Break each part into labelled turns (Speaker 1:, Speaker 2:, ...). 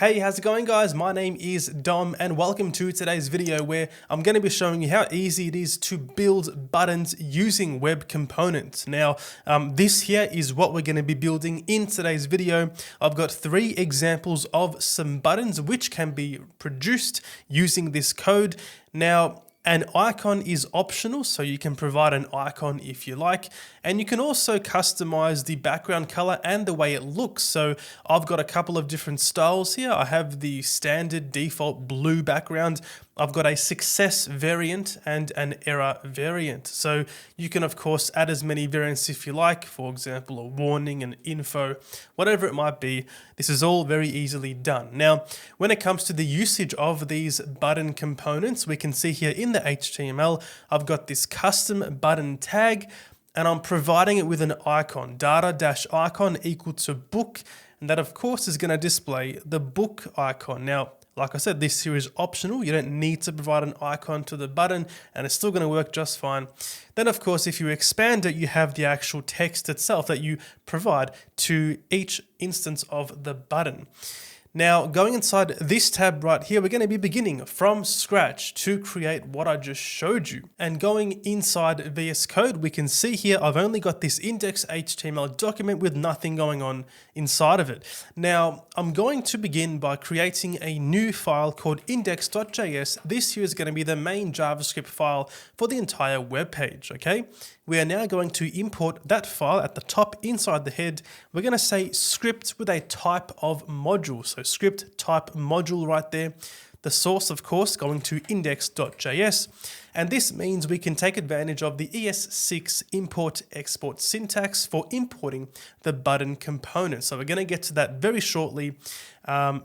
Speaker 1: Hey, how's it going guys? My name is Dom and welcome to today's video where I'm going to be showing you how easy it is to build buttons using web components. Now, this here is what we're going to be building in today's video. I've got 3 examples of some buttons which can be produced using this code. Now, an icon is optional, so you can provide an icon if you like, and you can also customize the background color and the way it looks. So I've got a couple of different styles here. I have the standard default blue background. I've got a success variant and an error variant. So you can of course add as many variants if you like, for example, a warning, an info, whatever it might be. This is all very easily done. Now, when it comes to the usage of these button components, we can see here in the HTML, I've got this custom button tag and I'm providing it with an icon, data-icon equal to book. And that of course is going to display the book icon. Now, like I said, this here is optional. You don't need to provide an icon to the button and it's still going to work just fine. Then of course, if you expand it, you have the actual text itself that you provide to each instance of the button. Now, going inside this tab right here, we're going to be beginning from scratch to create what I just showed you. And going inside VS Code, we can see here, I've only got this index.html document with nothing going on inside of it. Now, I'm going to begin by creating a new file called index.js. This here is going to be the main JavaScript file for the entire web page, okay? We are now going to import that file at the top inside the head. We're going to say script with a type of module. So script type module right there. The source, of course, going to index.js. And this means we can take advantage of the ES6 import export syntax for importing the button component. So we're going to get to that very shortly.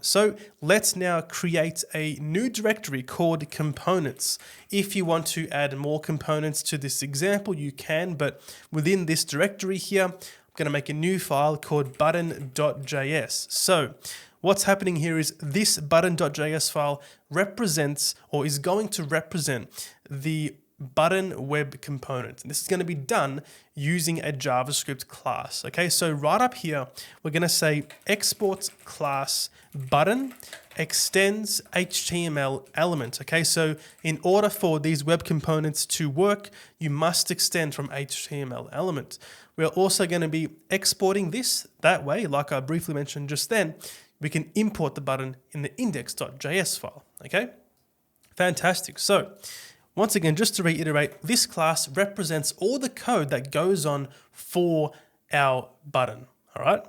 Speaker 1: So let's now create a new directory called components. If you want to add more components to this example, you can, but within this directory here, I'm going to make a new file called button.js. So what's happening here is this button.js file represents or is going to represent the button web component. This is going to be done using a JavaScript class. Okay, so right up here, we're going to say export class button extends HTML element. Okay, so in order for these web components to work, you must extend from HTML element. We're also going to be exporting this that way, like I briefly mentioned just then. We can import the button in the index.js file. Okay, fantastic. So once again, just to reiterate, this class represents all the code that goes on for our button. All right,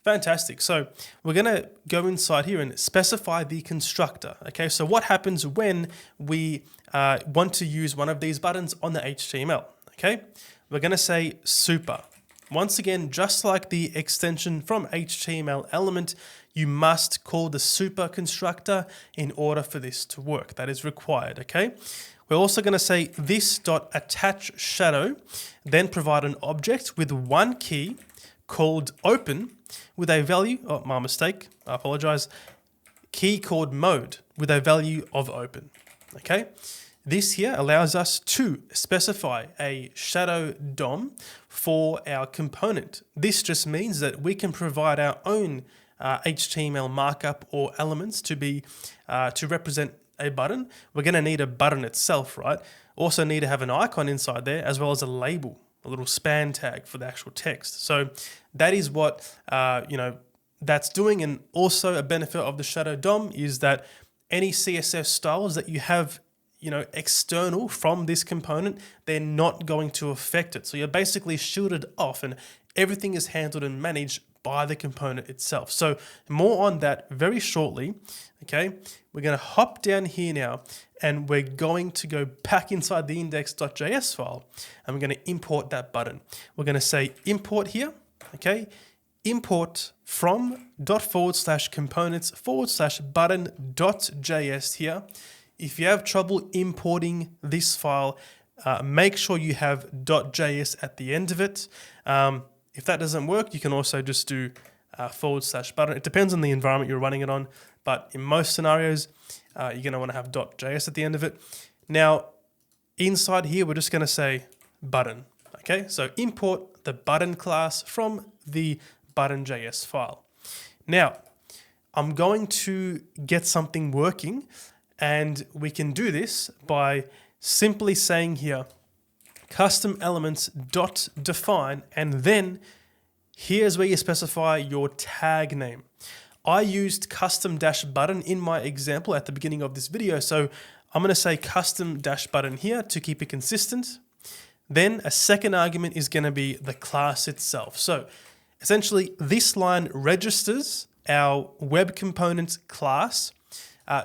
Speaker 1: fantastic. So we're going to go inside here and specify the constructor. Okay, so what happens when we want to use one of these buttons on the HTML? Okay, we're going to say super. Once again, just like the extension from HTML element, you must call the super constructor in order for this to work. That is required, okay? We're also going to say this.attach shadow, then provide an object with one key called open with a value, oh, my mistake, I apologize, key called mode with a value of open, okay? This here allows us to specify a shadow DOM for our component. This just means that we can provide our own HTML markup or elements to represent a button. We're going to need a button itself, right? Also need to have an icon inside there as well as a label, a little span tag for the actual text. So that is what that's doing. And also a benefit of the shadow DOM is that any CSS styles that you have external from this component, they're not going to affect it. So you're basically shielded off and everything is handled and managed by the component itself. So more on that very shortly. Okay, we're going to hop down here now and we're going to go back inside the index.js file and we're going to import that button. We're going to say import here. Okay, import from .components/button.js here. If you have trouble importing this file, make sure you have .js at the end of it. If that doesn't work, you can also just do /button. It depends on the environment you're running it on, but in most scenarios, you're going to want to have .js at the end of it. Now, inside here, we're just going to say button. Okay, so import the button class from the button.js file. Now, I'm going to get something working, and we can do this by simply saying here, custom elements dot define, and then here's where you specify your tag name. I used custom dash button in my example at the beginning of this video, so I'm going to say custom dash button here to keep it consistent. Then a second argument is going to be the class itself. So essentially this line registers our web component class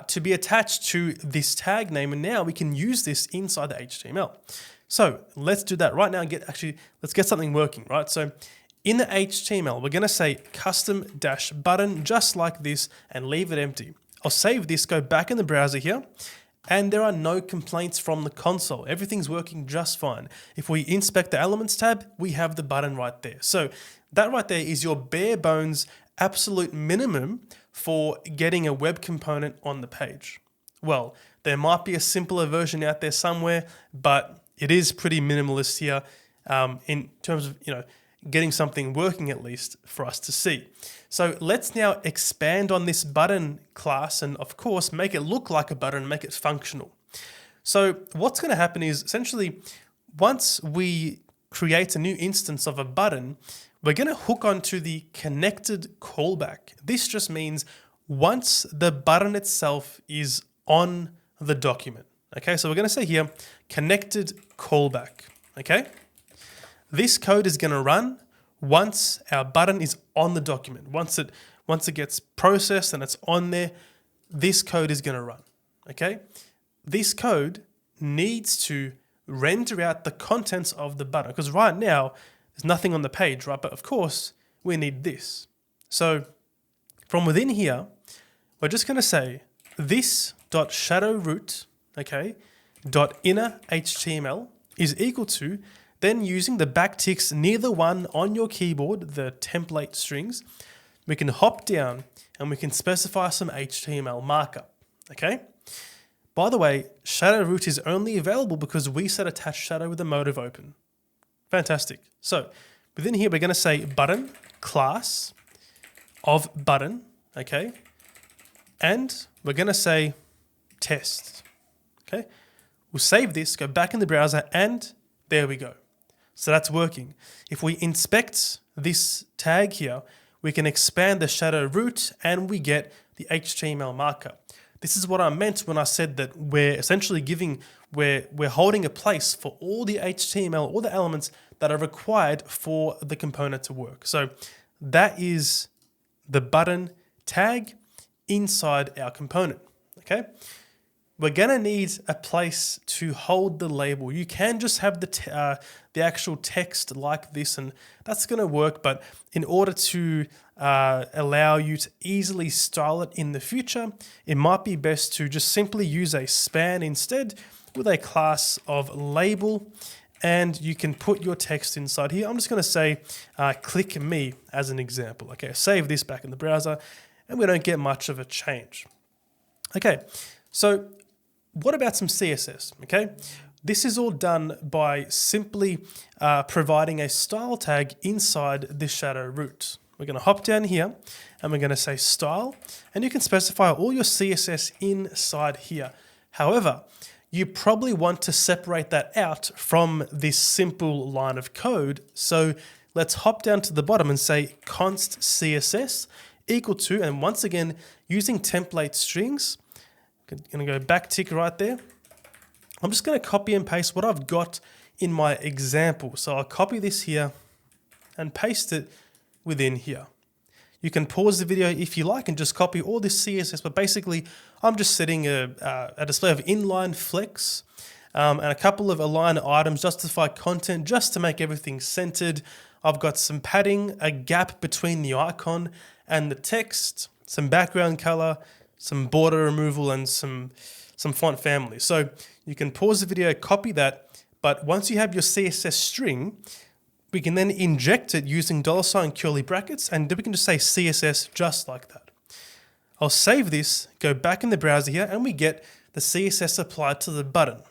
Speaker 1: to be attached to this tag name, and now we can use this inside the HTML. So let's do that right now and let's get something working, right? So in the HTML, we're going to say custom dash button just like this and leave it empty. I'll save this, go back in the browser here, and there are no complaints from the console. Everything's working just fine. If we inspect the elements tab, we have the button right there. So that right there is your bare bones absolute minimum for getting a web component on the page. Well, there might be a simpler version out there somewhere, but it is pretty minimalist here in terms of, getting something working at least for us to see. So let's now expand on this button class and of course make it look like a button and make it functional. So what's going to happen is essentially once we create a new instance of a button, we're going to hook onto the connected callback. This just means once the button itself is on the document. Okay, so we're going to say here connected callback. Okay. This code is going to run once our button is on the document. Once it gets processed and it's on there, this code is going to run. Okay? This code needs to render out the contents of the button because right now there's nothing on the page, right? But of course we need this. So from within here, we're just going to say this.shadowRoot, okay, .inner HTML is equal to, then using the backticks near the one on your keyboard, the template strings, we can hop down and we can specify some HTML markup, okay? By the way, shadow root is only available because we set attach shadow with the motive open. Fantastic. So within here, we're going to say button class of button, okay? And we're going to say test, okay? We'll save this, go back in the browser, and there we go. So that's working. If we inspect this tag here, we can expand the shadow root and we get the HTML markup. This is what I meant when I said that we're essentially we're holding a place for all the HTML, all the elements that are required for the component to work. So that is the button tag inside our component, okay? We're going to need a place to hold the label. You can just have the actual text like this, and that's going to work. But in order to allow you to easily style it in the future, it might be best to just simply use a span instead with a class of label, and you can put your text inside here. I'm just going to say click me as an example. Okay, save this back in the browser, and we don't get much of a change. Okay, so what about some CSS, okay? This is all done by simply providing a style tag inside this shadow root. We're going to hop down here and we're going to say style, and you can specify all your CSS inside here. However, you probably want to separate that out from this simple line of code. So let's hop down to the bottom and say const CSS equal to, and once again, using template strings, going to go back tick right there. I'm just going to copy and paste what I've got in my example. So I'll copy this here and paste it within here. You can pause the video if you like and just copy all this CSS, but basically I'm just setting a display of inline flex and a couple of align items, justify content, just to make everything centered. I've got some padding, a gap between the icon and the text, some background color, some border removal, and some font family. So you can pause the video, copy that, but once you have your CSS string, we can then inject it using $ curly brackets, and then we can just say CSS just like that. I'll save this, go back in the browser here, and we get the CSS applied to the button.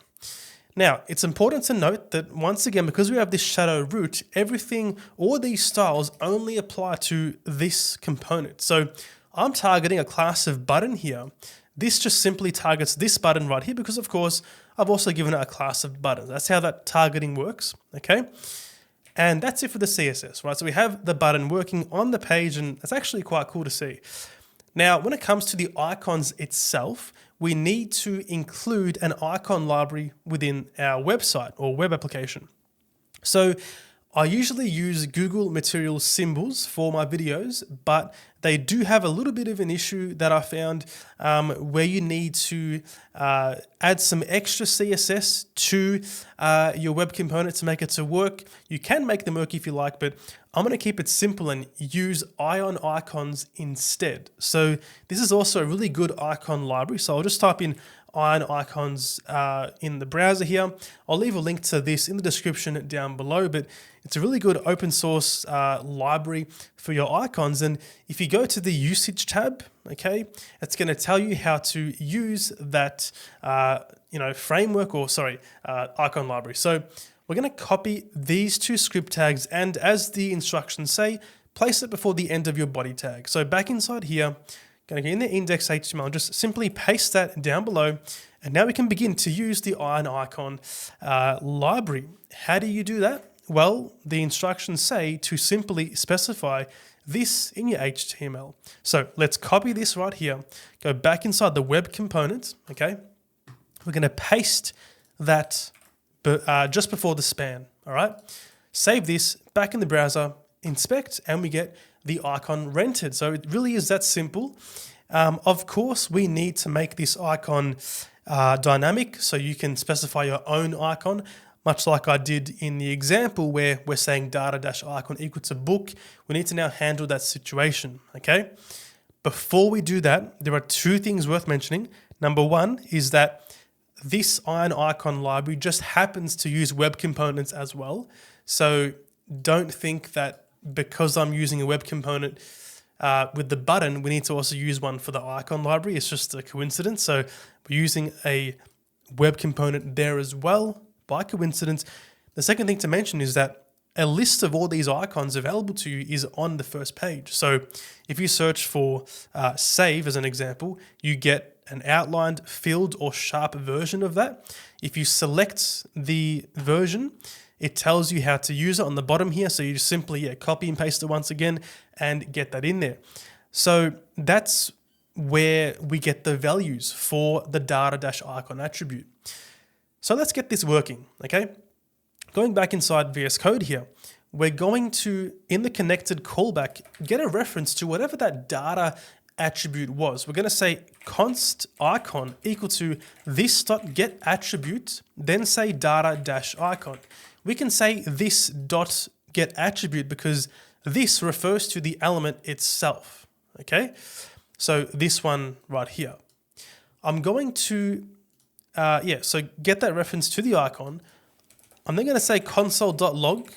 Speaker 1: Now, it's important to note that once again, because we have this shadow root, everything, all these styles only apply to this component. So I'm targeting a class of button here. This just simply targets this button right here because, of course, I've also given it a class of button. That's how that targeting works, okay? And that's it for the CSS, right? So we have the button working on the page, and it's actually quite cool to see. Now, when it comes to the icons itself, we need to include an icon library within our website or web application. So I usually use Google Material Symbols for my videos, but they do have a little bit of an issue that I found where you need to add some extra CSS to your web component to make it to work. You can make them work if you like, but I'm going to keep it simple and use Ion icons instead. So this is also a really good icon library. So I'll just type in Ion icons in the browser here. I'll leave a link to this in the description down below, but it's a really good open source library for your icons. And if you go to the usage tab, okay, it's going to tell you how to use that framework or icon library. So we're going to copy these two script tags, and as the instructions say, place it before the end of your body tag. So back inside here, going to get in the index.html, just simply paste that down below, and now we can begin to use the Ion icon library. How do you do that? Well, the instructions say to simply specify this in your HTML. So let's copy this right here, go back inside the web component, okay? We're going to paste that just before the span, all right? Save this back in the browser, inspect, and we get the icon rendered. So it really is that simple. Of course, we need to make this icon dynamic, so you can specify your own icon, much like I did in the example where we're saying data-icon equal to book. We need to now handle that situation, okay? Before we do that, there are two things worth mentioning. Number one is that this Ion icon library just happens to use web components as well. So don't think that because I'm using a web component with the button, we need to also use one for the icon library. It's just a coincidence. So we're using a web component there as well by coincidence. The second thing to mention is that a list of all these icons available to you is on the first page. So if you search for save as an example, you get an outlined, filled, or sharp version of that. If you select the version, it tells you how to use it on the bottom here. So you just simply copy and paste it once again and get that in there. So that's where we get the values for the data-icon attribute. So let's get this working, okay? Going back inside VS Code here, we're going to, in the connected callback, get a reference to whatever that data attribute was. We're going to say const icon equal to this.get attribute, then say data-icon. We can say this dot get attribute because this refers to the element itself, okay? So this one right here. I'm going to, so get that reference to the icon. I'm then going to say console.log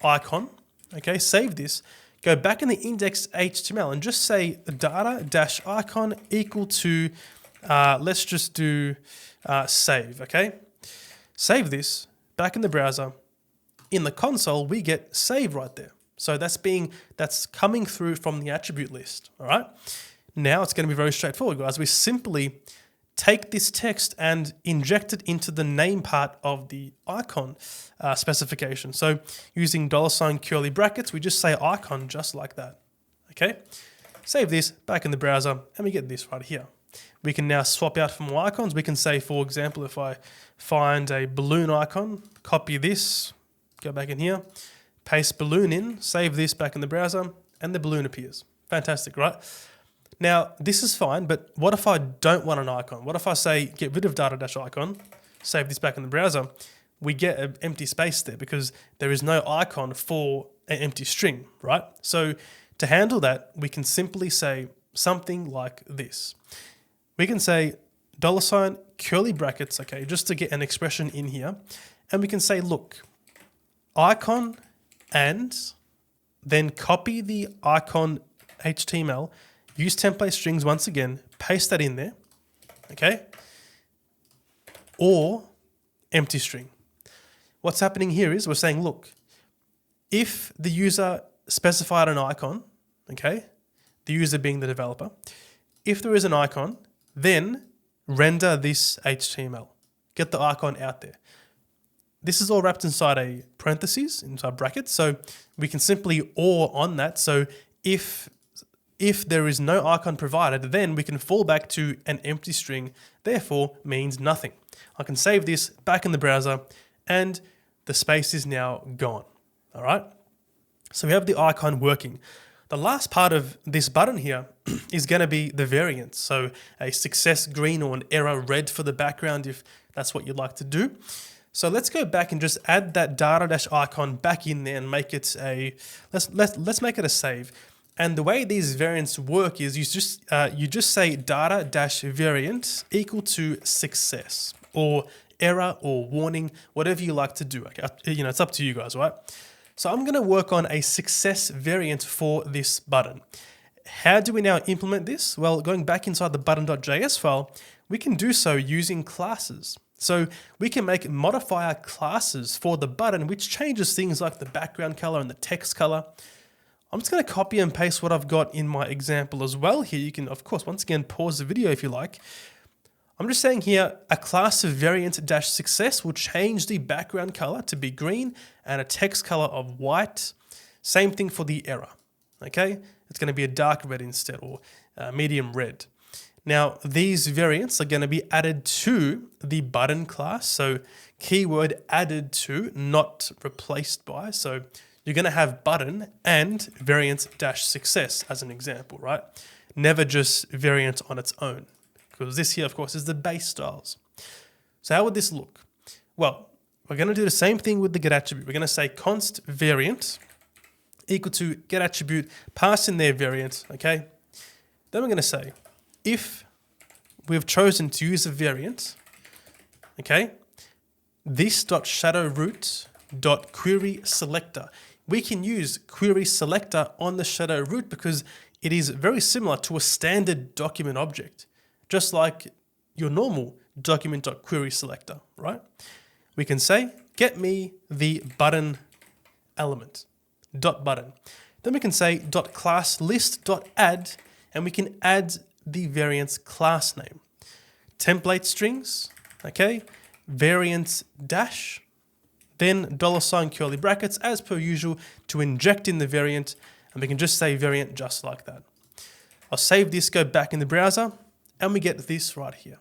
Speaker 1: icon, okay? Save this. Go back in the index.html and just say data-icon equal to, let's just do save, okay? Save this back in the browser. In the console, we get save right there. So that's coming through from the attribute list, all right? Now it's going to be very straightforward, guys. We simply take this text and inject it into the name part of the icon specification. So using $ curly brackets, we just say icon just like that, okay? Save this back in the browser and we get this right here. We can now swap out for more icons. We can say, for example, if I find a balloon icon, copy this, go back in here, paste balloon in, save this back in the browser, and the balloon appears. Fantastic, right? Now, this is fine, but what if I don't want an icon? What if I say, get rid of data-icon, save this back in the browser? We get an empty space there because there is no icon for an empty string, right? So to handle that, we can simply say something like this. We can say $ curly brackets, okay, just to get an expression in here. And we can say, look, icon and then copy the icon HTML, use template strings once again, paste that in there, okay? Or empty string. What's happening here is we're saying, look, if the user specified an icon, okay, the user being the developer. If there is an icon, then render this HTML. Get the icon out there. This is all wrapped inside a parentheses, inside brackets, so we can simply OR on that. So if there is no icon provided, then we can fall back to an empty string, therefore means nothing. I can save this back in the browser and the space is now gone. All right. So we have the icon working. The last part of this button here is going to be the variant. So a success green or an error red for the background if that's what you'd like to do. So let's go back and just add that data-icon back in there and make it a, let's make it a save. And the way these variants work is you just say data-variant equal to success or error or warning, whatever you like to do. Okay? It's up to you guys, right? So I'm going to work on a success variant for this button. How do we now implement this? Well, going back inside the button.js file, we can do so using classes. So we can make modifier classes for the button, which changes things like the background color and the text color. I'm just going to copy and paste what I've got in my example as well here. You can, of course, once again, pause the video if you like. I'm just saying here, a class of variant-success will change the background color to be green and a text color of white. Same thing for the error, okay? It's going to be a dark red instead or medium red. Now, these variants are going to be added to the button class. So keyword added to, not replaced by. So you're going to have button and variant-success as an example, right? Never just variant on its own. Because this here, of course, is the base styles. So how would this look? Well, we're going to do the same thing with the get attribute. We're going to say const variant equal to get attribute, pass in their variant, okay? Then we're going to say if we've chosen to use a variant, okay, this.shadowRoot.query selector. We can use query selector on the shadow root because it is very similar to a standard document object. Just like your normal document.query selector, right? We can say, get me the button element, .button. Then we can say .classList.add, and we can add the variant's class name. Template strings, okay? Variant dash, then $ curly brackets as per usual to inject in the variant, and we can just say variant just like that. I'll save this, go back in the browser, and we get this right here.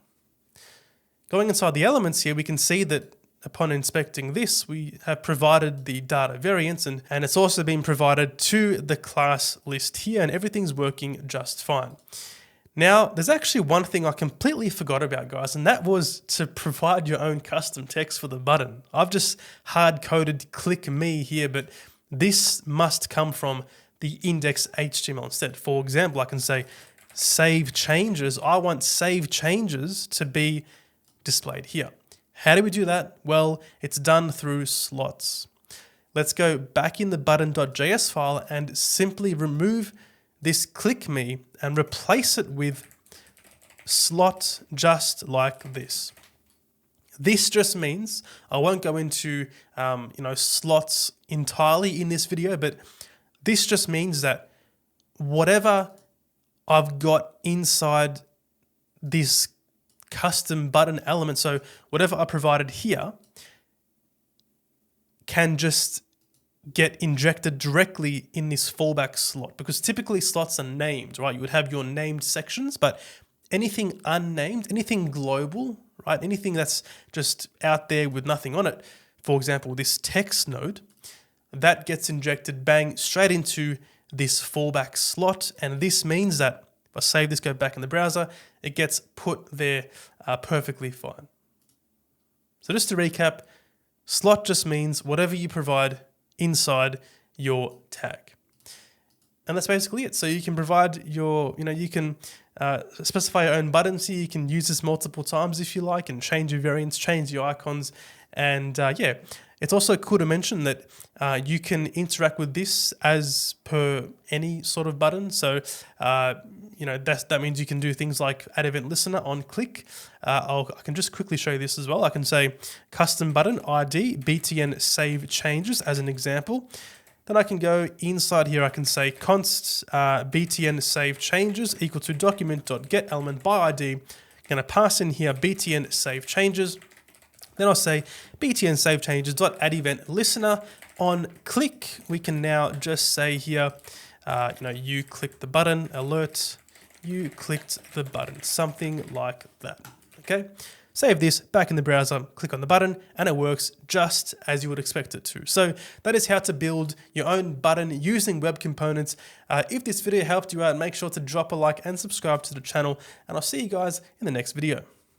Speaker 1: Going inside the elements here, we can see that upon inspecting this, we have provided the data variants and it's also been provided to the class list here and everything's working just fine. Now, there's actually one thing I completely forgot about, guys, and that was to provide your own custom text for the button. I've just hard-coded click me here, but this must come from the index HTML instead. For example, I can say, save changes. I want save changes to be displayed here. How do we do that? Well, it's done through slots. Let's go back in the button.js file and simply remove this click me and replace it with slot just like this. This just means, I won't go into slots entirely in this video, but this just means that whatever I've got inside this custom button element, so whatever I provided here can just get injected directly in this fallback slot, because typically slots are named, right? You would have your named sections, but anything unnamed, anything global, right? Anything that's just out there with nothing on it, for example, this text node, that gets injected bang straight into this fallback slot. And this means that if I save this, go back in the browser, it gets put there perfectly fine. So just to recap, slot just means whatever you provide inside your tag. And that's basically it. So you can provide your, you can specify your own buttons here. You can use this multiple times if you like and change your variants, change your icons. And yeah, it's also cool to mention that you can interact with this as per any sort of button. So, that means you can do things like add event listener on click. I can just quickly show you this as well. I can say custom button ID, BTN save changes as an example. Then I can go inside here, I can say const btn save changes equal to document.get element by ID. I'm going to pass in here btn save changes. Then I'll say btn save changes dot add event listener. On click, we can now just say here, you clicked the button, alert, you clicked the button, something like that. Okay. Save this back in the browser, click on the button, and it works just as you would expect it to. So that is how to build your own button using web components. If this video helped you out, make sure to drop a like and subscribe to the channel, and I'll see you guys in the next video.